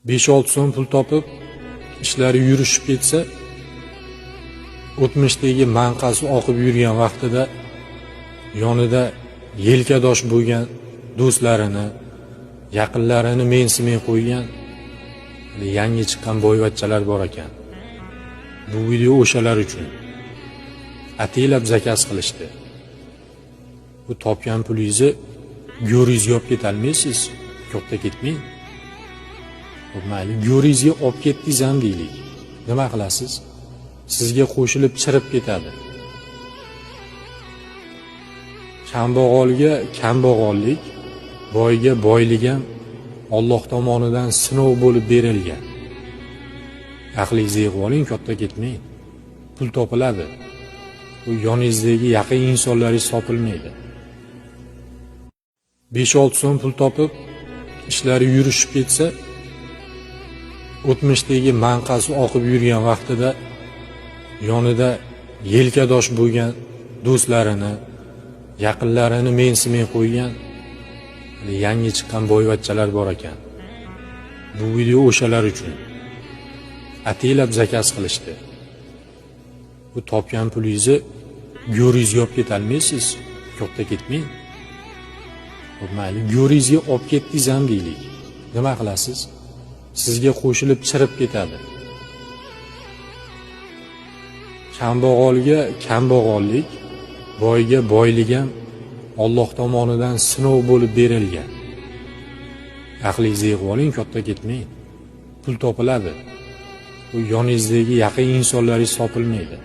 5-6 so'm pul topib, ishlari yurishib ketsa, o'tmishdagi manqasi oqib yurgan vaqtida yonida yelkadosh bo'lgan do'stlarini, yaqinlarini mensimay qo'ygan yangi chiqqan boyvachchalar bor ekan. Bu video o'shalar uchun. Ataylab zakaz qilishdi. Bu topgan pulingizni go'ringizni olib ketolmaysiz, katta ketmang. Mayli, go'ringizga olib ketdingiz ham deylik. Nima qilasiz? Sizga qo'shilib chirib ketadi. Kambag'alga kambag'allik, boyga boylik ham Alloh tomonidan sinov bo'lib berilgan. Aqlingizni yig'ib oling, katta ketmang. Pul topiladi. Bu yoningizdagi yaqin insonlaringiz topilmaydi. 5-6 so'm pul topib, ishlari yurishib ketsa, o'tmishdagi manqasi oqib yurgan vaqtida yonida yelkadosh bo'lgan do'stlarini, yaqinlarini mensimay qo'ygan yangi chiqqan boyvachchalar bor ekan. Bu video o'shalar uchun. Ataylab zakaz qilishdi. Bu topgan pulingizni go'ringizga olib ketolmaysiz, katta ketmang. Mayli, go'ringizga olib ketdingiz ham deylik. Nima qilasiz? Sizga qo'shilib chirib ketadi. Kambag'alga kambag'allik, boyga boylik ham Alloh tomonidan sinov bo'lib berilgan. Aqlingizni yig'ib oling, katta ketmang. Pul topiladi. Bu yoningizdagi yaqin insonlaringiz topilmaydi.